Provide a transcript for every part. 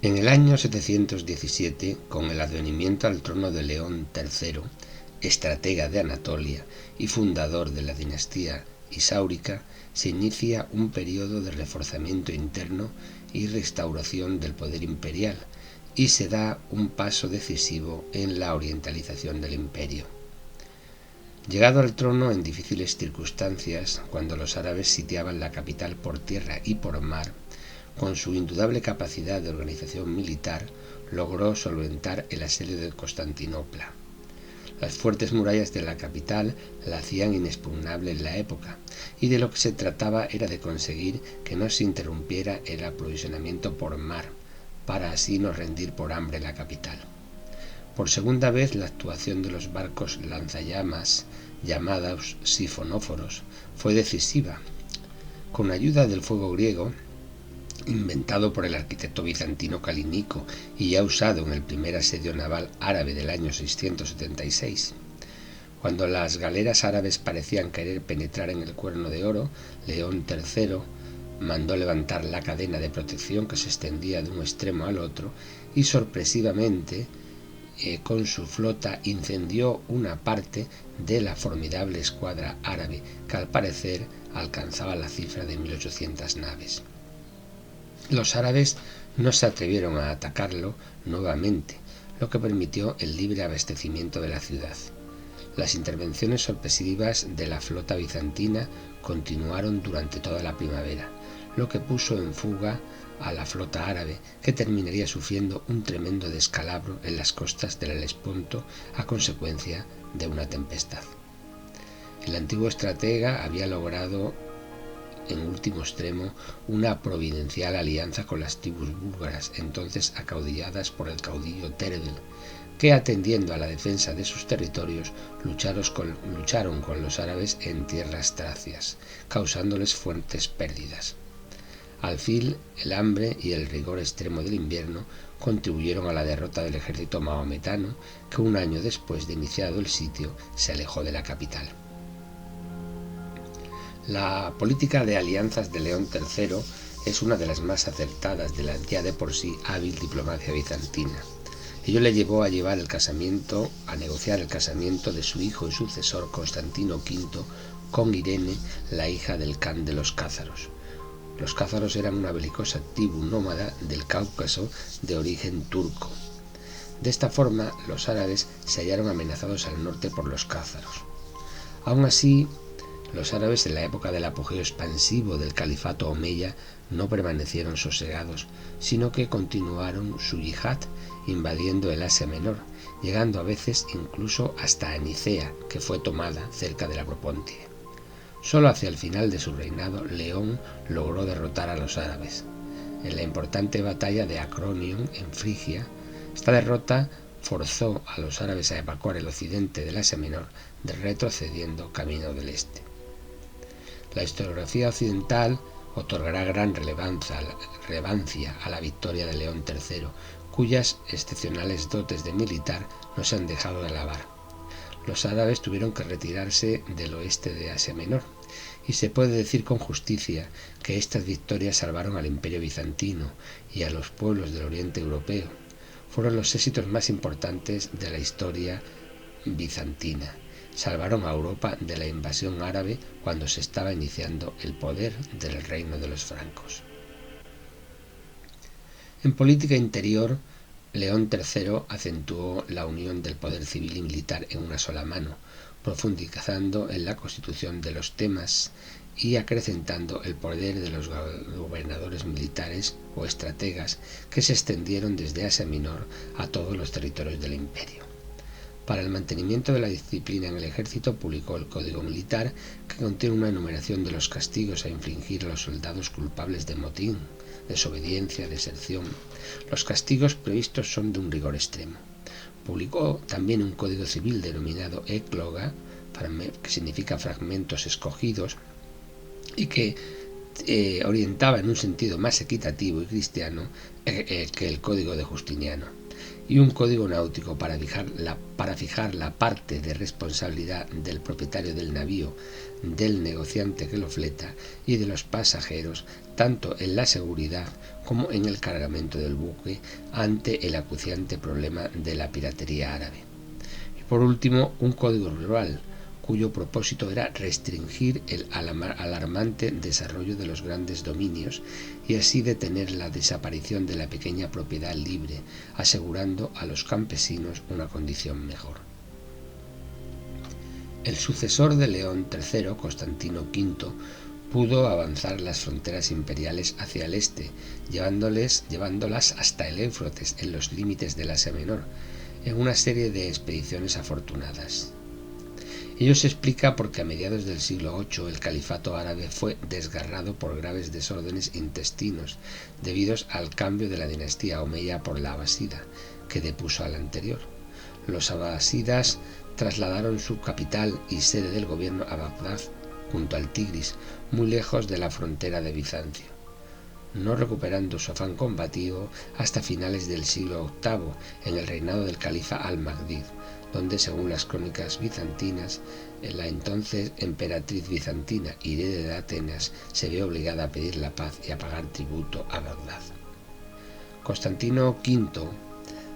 En el año 717, con el advenimiento al trono de León III, estratega de Anatolia y fundador de la dinastía isáurica, se inicia un periodo de reforzamiento interno y restauración del poder imperial, y se da un paso decisivo en la orientalización del imperio. Llegado al trono en difíciles circunstancias, cuando los árabes sitiaban la capital por tierra y por mar, con su indudable capacidad de organización militar, logró solventar el asedio de Constantinopla. Las fuertes murallas de la capital la hacían inexpugnable en la época, y de lo que se trataba era de conseguir que no se interrumpiera el aprovisionamiento por mar, para así no rendir por hambre la capital. Por segunda vez, la actuación de los barcos lanzallamas, llamados sifonóforos, fue decisiva. Con ayuda del fuego griego, inventado por el arquitecto bizantino Calínico y ya usado en el primer asedio naval árabe del año 676. Cuando las galeras árabes parecían querer penetrar en el Cuerno de Oro, León III mandó levantar la cadena de protección que se extendía de un extremo al otro y sorpresivamente con su flota incendió una parte de la formidable escuadra árabe que al parecer alcanzaba la cifra de 1800 naves. Los árabes no se atrevieron a atacarlo nuevamente, lo que permitió el libre abastecimiento de la ciudad. Las intervenciones sorpresivas de la flota bizantina continuaron durante toda la primavera, lo que puso en fuga a la flota árabe, que terminaría sufriendo un tremendo descalabro en las costas del Helesponto a consecuencia de una tempestad. El antiguo estratega había logrado en último extremo una providencial alianza con las tribus búlgaras, entonces acaudilladas por el caudillo Tervel, que atendiendo a la defensa de sus territorios lucharon con los árabes en tierras tracias, causándoles fuertes pérdidas. Al fin, el hambre y el rigor extremo del invierno contribuyeron a la derrota del ejército mahometano, que un año después de iniciado el sitio se alejó de la capital. La política de alianzas de León III es una de las más acertadas de la ya de por sí hábil diplomacia bizantina. Ello le llevó a negociar el casamiento de su hijo y sucesor Constantino V con Irene, la hija del Khan de los cázaros. Los cázaros eran una belicosa tribu nómada del Cáucaso de origen turco. De esta forma, los árabes se hallaron amenazados al norte por los cázaros. Aún así, los árabes en la época del apogeo expansivo del califato omeya no permanecieron sosegados, sino que continuaron su yihad invadiendo el Asia Menor, llegando a veces incluso hasta Anicea, que fue tomada cerca de la Propóntide. Solo hacia el final de su reinado, León logró derrotar a los árabes. En la importante batalla de Acronion, en Frigia, esta derrota forzó a los árabes a evacuar el occidente del Asia Menor, retrocediendo camino del este. La historiografía occidental otorgará gran relevancia a la victoria de León III, cuyas excepcionales dotes de militar no se han dejado de alabar. Los árabes tuvieron que retirarse del oeste de Asia Menor, y se puede decir con justicia que estas victorias salvaron al imperio bizantino y a los pueblos del oriente europeo. Fueron los éxitos más importantes de la historia bizantina. Salvaron a Europa de la invasión árabe cuando se estaba iniciando el poder del reino de los francos. En política interior, León III acentuó la unión del poder civil y militar en una sola mano, profundizando en la constitución de los temas y acrecentando el poder de los gobernadores militares o estrategas que se extendieron desde Asia Menor a todos los territorios del imperio. Para el mantenimiento de la disciplina en el ejército publicó el Código Militar, que contiene una enumeración de los castigos a infligir a los soldados culpables de motín, desobediencia, deserción. Los castigos previstos son de un rigor extremo. Publicó también un Código Civil denominado Ecloga, que significa fragmentos escogidos, y que orientaba en un sentido más equitativo y cristiano que el Código de Justiniano. y un código náutico para fijar la parte de responsabilidad del propietario del navío, del negociante que lo fleta y de los pasajeros, tanto en la seguridad como en el cargamento del buque ante el acuciante problema de la piratería árabe. Y por último, un código rural, cuyo propósito era restringir el alarmante desarrollo de los grandes dominios y así detener la desaparición de la pequeña propiedad libre, asegurando a los campesinos una condición mejor. El sucesor de León III, Constantino V, pudo avanzar las fronteras imperiales hacia el este, llevándolas hasta el Éufrates en los límites del Asia Menor, en una serie de expediciones afortunadas. Ello se explica porque a mediados del siglo VIII el califato árabe fue desgarrado por graves desórdenes intestinos debidos al cambio de la dinastía omeya por la abasida, que depuso a la anterior. Los abasidas trasladaron su capital y sede del gobierno a Bagdad, junto al Tigris, muy lejos de la frontera de Bizancio, no recuperando su afán combativo hasta finales del siglo VIII, en el reinado del califa al-Mahdi, donde, según las crónicas bizantinas, la entonces emperatriz bizantina, Irene de Atenas, se ve obligada a pedir la paz y a pagar tributo a Bagdad. Constantino V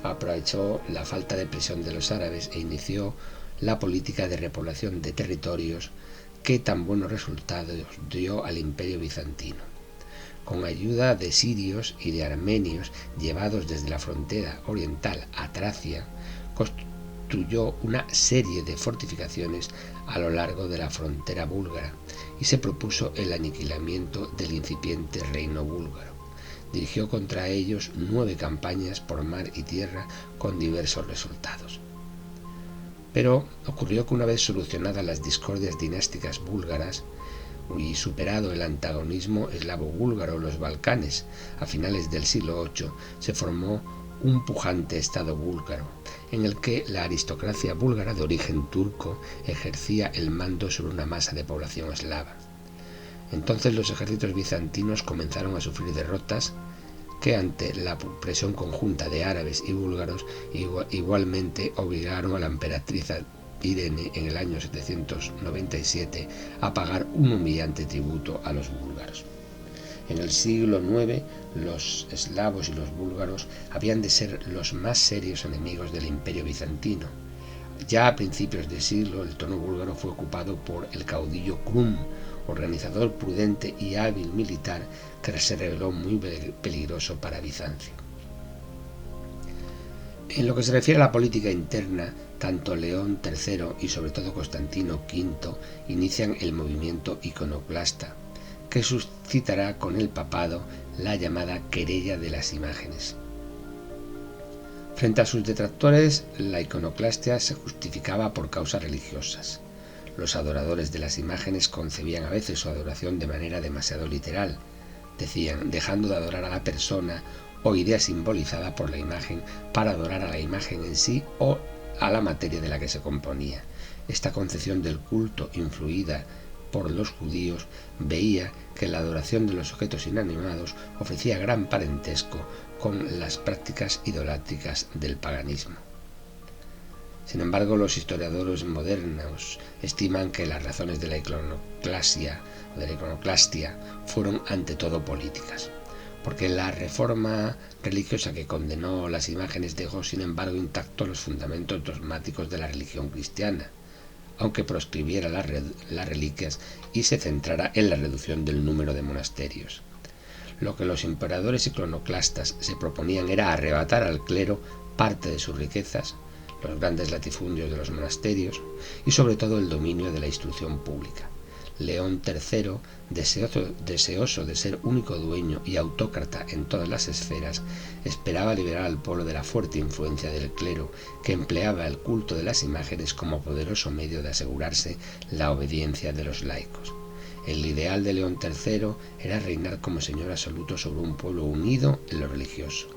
aprovechó la falta de presión de los árabes e inició la política de repoblación de territorios que tan buenos resultados dio al imperio bizantino. Con ayuda de sirios y de armenios llevados desde la frontera oriental a Tracia, construyó una serie de fortificaciones a lo largo de la frontera búlgara y se propuso el aniquilamiento del incipiente reino búlgaro. Dirigió contra ellos 9 campañas por mar y tierra con diversos resultados. Pero ocurrió que una vez solucionadas las discordias dinásticas búlgaras y superado el antagonismo eslavo-búlgaro en los Balcanes, a finales del siglo VIII se formó un pujante estado búlgaro, en el que la aristocracia búlgara de origen turco ejercía el mando sobre una masa de población eslava. Entonces los ejércitos bizantinos comenzaron a sufrir derrotas que, ante la presión conjunta de árabes y búlgaros, igualmente obligaron a la emperatriz Irene en el año 797 a pagar un humillante tributo a los búlgaros. En el siglo IX, los eslavos y los búlgaros habían de ser los más serios enemigos del imperio bizantino. Ya a principios de siglo, el trono búlgaro fue ocupado por el caudillo Krum, organizador prudente y hábil militar que se reveló muy peligroso para Bizancio. En lo que se refiere a la política interna, tanto León III y sobre todo Constantino V inician el movimiento iconoclasta, que suscitará con el papado la llamada querella de las imágenes. Frente a sus detractores, la iconoclastia se justificaba por causas religiosas. Los adoradores de las imágenes concebían a veces su adoración de manera demasiado literal. Decían, dejando de adorar a la persona o idea simbolizada por la imagen para adorar a la imagen en sí o a la materia de la que se componía. Esta concepción del culto, influida por los judíos, veía que la adoración de los objetos inanimados ofrecía gran parentesco con las prácticas idolátricas del paganismo. Sin embargo, los historiadores modernos estiman que las razones de la iconoclastia fueron ante todo políticas, porque la reforma religiosa que condenó las imágenes dejó sin embargo intactos los fundamentos dogmáticos de la religión cristiana, aunque proscribiera las reliquias y se centrara en la reducción del número de monasterios. Lo que los emperadores iconoclastas se proponían era arrebatar al clero parte de sus riquezas, los grandes latifundios de los monasterios y sobre todo el dominio de la instrucción pública. León III, deseoso de ser único dueño y autócrata en todas las esferas, esperaba liberar al pueblo de la fuerte influencia del clero, que empleaba el culto de las imágenes como poderoso medio de asegurarse la obediencia de los laicos. El ideal de León III era reinar como señor absoluto sobre un pueblo unido en lo religioso.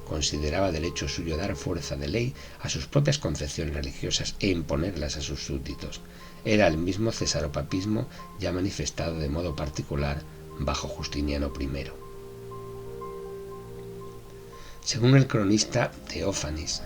Consideraba derecho suyo dar fuerza de ley a sus propias concepciones religiosas e imponerlas a sus súbditos. Era el mismo cesaropapismo ya manifestado de modo particular bajo Justiniano I. Según el cronista Teófanes,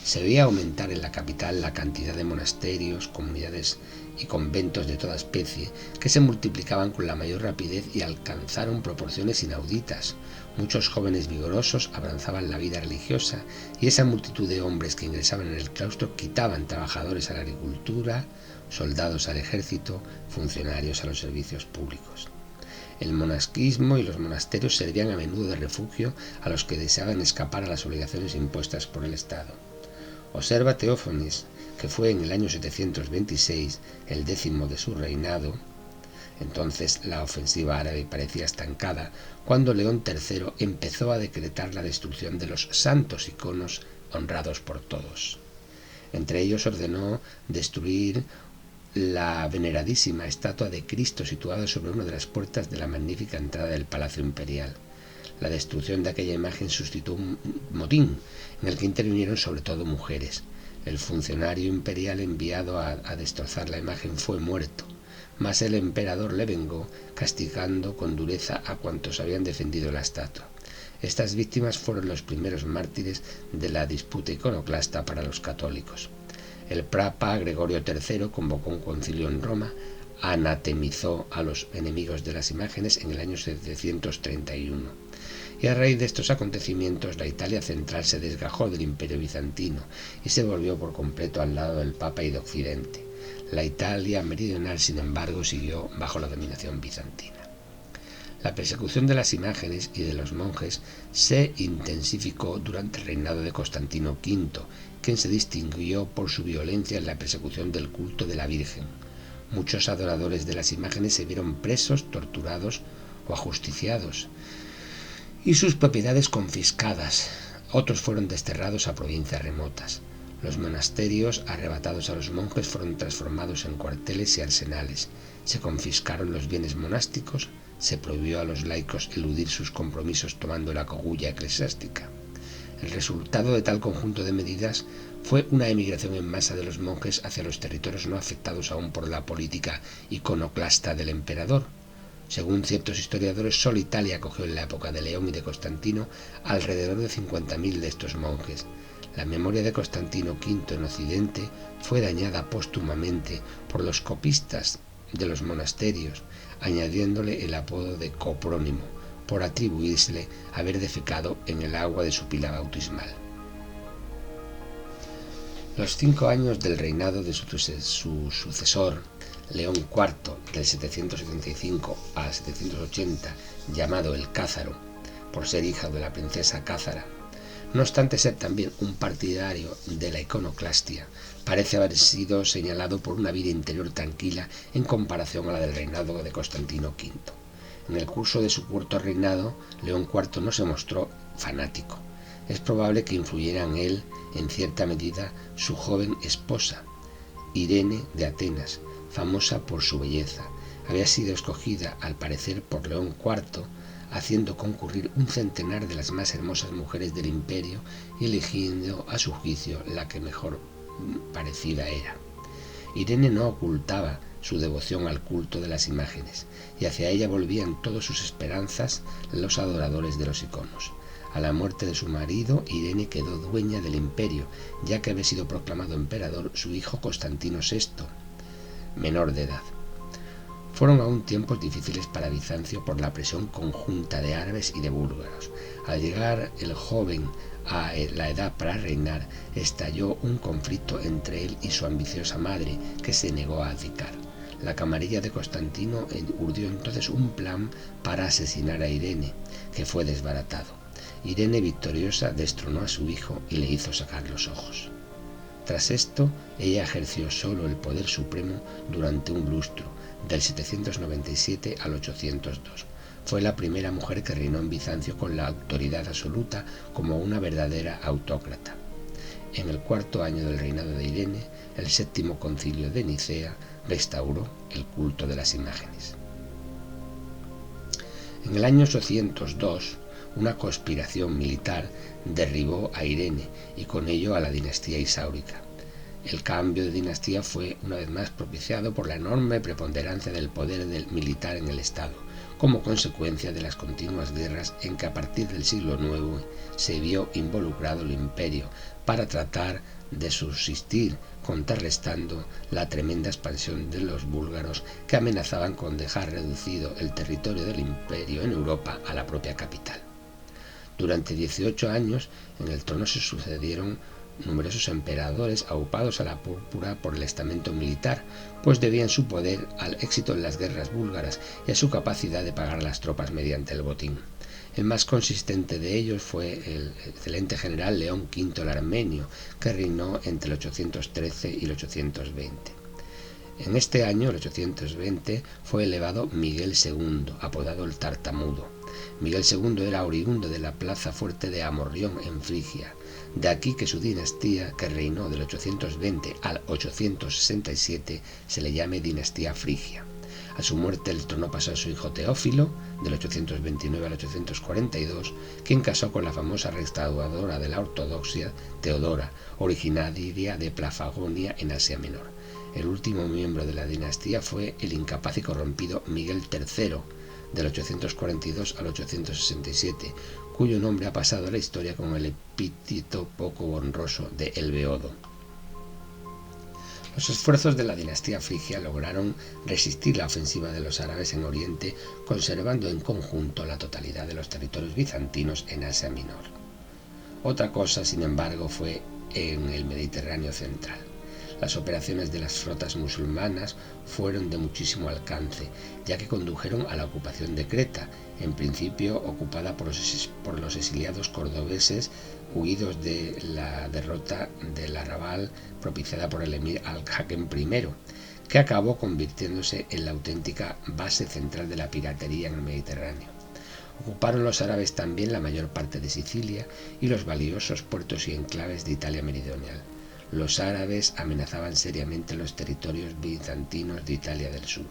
se veía aumentar en la capital la cantidad de monasterios, comunidades y conventos de toda especie que se multiplicaban con la mayor rapidez y alcanzaron proporciones inauditas. Muchos jóvenes vigorosos abrazaban la vida religiosa y esa multitud de hombres que ingresaban en el claustro quitaban trabajadores a la agricultura, soldados al ejército, funcionarios a los servicios públicos. El monasquismo y los monasterios servían a menudo de refugio a los que deseaban escapar a las obligaciones impuestas por el Estado. Observa Teófanes que fue en el año 726, el 10º de su reinado. Entonces la ofensiva árabe parecía estancada cuando León III empezó a decretar la destrucción de los santos iconos honrados por todos. Entre ellos ordenó destruir la veneradísima estatua de Cristo situada sobre una de las puertas de la magnífica entrada del Palacio Imperial. La destrucción de aquella imagen suscitó un motín en el que intervinieron sobre todo mujeres. El funcionario imperial enviado a destrozar la imagen fue muerto, mas el emperador le vengó castigando con dureza a cuantos habían defendido la estatua. Estas víctimas fueron los primeros mártires de la disputa iconoclasta para los católicos. El Papa Gregorio III convocó un concilio en Roma, anatemizó a los enemigos de las imágenes en el año 731. Y a raíz de estos acontecimientos la Italia central se desgajó del Imperio bizantino y se volvió por completo al lado del Papa y de Occidente. La Italia meridional, sin embargo, siguió bajo la dominación bizantina. La persecución de las imágenes y de los monjes se intensificó durante el reinado de Constantino V, quien se distinguió por su violencia en la persecución del culto de la Virgen. Muchos adoradores de las imágenes se vieron presos, torturados o ajusticiados, y sus propiedades confiscadas. Otros fueron desterrados a provincias remotas. Los monasterios arrebatados a los monjes fueron transformados en cuarteles y arsenales. Se confiscaron los bienes monásticos, se prohibió a los laicos eludir sus compromisos tomando la cogulla eclesiástica. El resultado de tal conjunto de medidas fue una emigración en masa de los monjes hacia los territorios no afectados aún por la política iconoclasta del emperador. Según ciertos historiadores, solo Italia acogió en la época de León y de Constantino alrededor de 50.000 de estos monjes. La memoria de Constantino V en Occidente fue dañada póstumamente por los copistas de los monasterios, añadiéndole el apodo de coprónimo, por atribuírsele haber defecado en el agua de su pila bautismal. Los 5 años del reinado de su sucesor, León IV, del 775 a 780, llamado el Cázaro, por ser hija de la princesa Cázara, no obstante ser también un partidario de la iconoclastia, parece haber sido señalado por una vida interior tranquila en comparación a la del reinado de Constantino V. En el curso de su corto reinado, León IV no se mostró fanático. Es probable que influyera en él, en cierta medida, su joven esposa, Irene de Atenas, famosa por su belleza. Había sido escogida, al parecer, por León IV, haciendo concurrir un centenar de las más hermosas mujeres del imperio y eligiendo a su juicio la que mejor parecida era. Irene no ocultaba su devoción al culto de las imágenes, y hacia ella volvían todas sus esperanzas los adoradores de los iconos. A la muerte de su marido, Irene quedó dueña del imperio, ya que había sido proclamado emperador su hijo Constantino VI, menor de edad. Fueron aún tiempos difíciles para Bizancio por la presión conjunta de árabes y de búlgaros. Al llegar el joven a la edad para reinar, estalló un conflicto entre él y su ambiciosa madre, que se negó a abdicar. La camarilla de Constantino urdió entonces un plan para asesinar a Irene, que fue desbaratado. Irene, victoriosa, destronó a su hijo y le hizo sacar los ojos. Tras esto, ella ejerció solo el poder supremo durante un lustro, del 797 al 802. Fue la primera mujer que reinó en Bizancio con la autoridad absoluta como una verdadera autócrata. En el 4º año del reinado de Irene, el 7º concilio de Nicea restauró el culto de las imágenes. En el año 802, una conspiración militar derribó a Irene y con ello a la dinastía isáurica. El cambio de dinastía fue una vez más propiciado por la enorme preponderancia del poder militar en el Estado, como consecuencia de las continuas guerras en que a partir del siglo IX se vio involucrado el imperio para tratar de subsistir, contrarrestando la tremenda expansión de los búlgaros que amenazaban con dejar reducido el territorio del imperio en Europa a la propia capital. Durante 18 años en el trono se sucedieron numerosos emperadores aupados a la púrpura por el estamento militar, pues debían su poder al éxito en las guerras búlgaras y a su capacidad de pagar las tropas mediante el botín. El más consistente de ellos fue el excelente general León V el Armenio, que reinó entre el 813 y el 820. En este año, el 820, fue elevado Miguel II, apodado el Tartamudo. Miguel II era oriundo de la plaza fuerte de Amorrión en Frigia. De aquí que su dinastía, que reinó del 820 al 867, se le llame dinastía frigia. A su muerte el trono pasó a su hijo Teófilo, del 829 al 842, quien casó con la famosa restauradora de la ortodoxia, Teodora, originaria de Plafagonia en Asia Menor. El último miembro de la dinastía fue el incapaz y corrompido Miguel III, del 842 al 867, cuyo nombre ha pasado a la historia con el epíteto poco honroso de El Beodo. Los esfuerzos de la dinastía frigia lograron resistir la ofensiva de los árabes en Oriente, conservando en conjunto la totalidad de los territorios bizantinos en Asia Menor. Otra cosa, sin embargo, fue en el Mediterráneo central. Las operaciones de las flotas musulmanas fueron de muchísimo alcance, ya que condujeron a la ocupación de Creta, en principio ocupada por los exiliados cordobeses huidos de la derrota del Arrabal propiciada por el emir al-Hakem I, que acabó convirtiéndose en la auténtica base central de la piratería en el Mediterráneo. Ocuparon los árabes también la mayor parte de Sicilia y los valiosos puertos y enclaves de Italia meridional. Los árabes amenazaban seriamente los territorios bizantinos de Italia del Sur.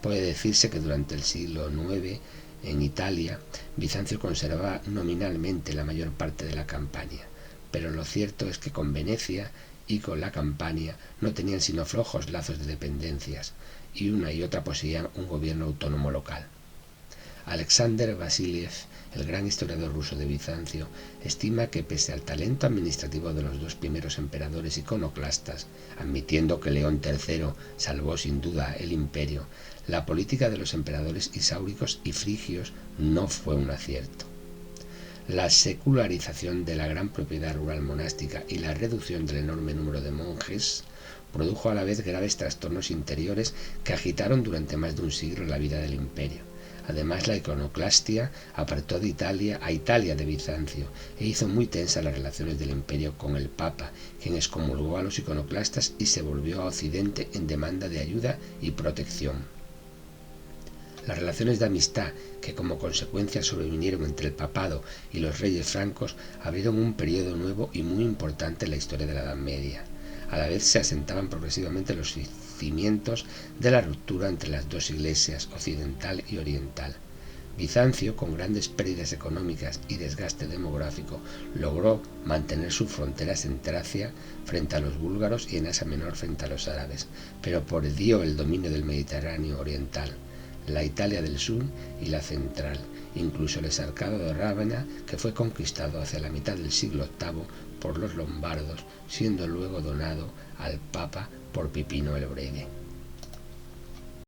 Puede decirse que durante el siglo IX, en Italia, Bizancio conservaba nominalmente la mayor parte de la Campania, pero lo cierto es que con Venecia y con la Campania no tenían sino flojos lazos de dependencias, y una y otra poseían un gobierno autónomo local. Alexander Vasiliev, el gran historiador ruso de Bizancio, estima que pese al talento administrativo de los dos primeros emperadores iconoclastas, admitiendo que León III salvó sin duda el imperio, la política de los emperadores isáuricos y frigios no fue un acierto. La secularización de la gran propiedad rural monástica y la reducción del enorme número de monjes produjo a la vez graves trastornos interiores que agitaron durante más de un siglo la vida del imperio. Además, la iconoclastia apartó a Italia de Bizancio e hizo muy tensas las relaciones del imperio con el Papa, quien excomulgó a los iconoclastas y se volvió a Occidente en demanda de ayuda y protección. Las relaciones de amistad que como consecuencia sobrevinieron entre el papado y los reyes francos abrieron un periodo nuevo y muy importante en la historia de la Edad Media. A la vez se asentaban progresivamente los cimientos de la ruptura entre las dos iglesias, occidental y oriental. Bizancio, con grandes pérdidas económicas y desgaste demográfico, logró mantener sus fronteras en Tracia frente a los búlgaros y en Asia Menor frente a los árabes, pero perdió el dominio del Mediterráneo oriental, la Italia del sur y la central, incluso el exarcado de Rávena, que fue conquistado hacia la mitad del siglo VIII por los lombardos, siendo luego donado al Papa por Pipino el Breve.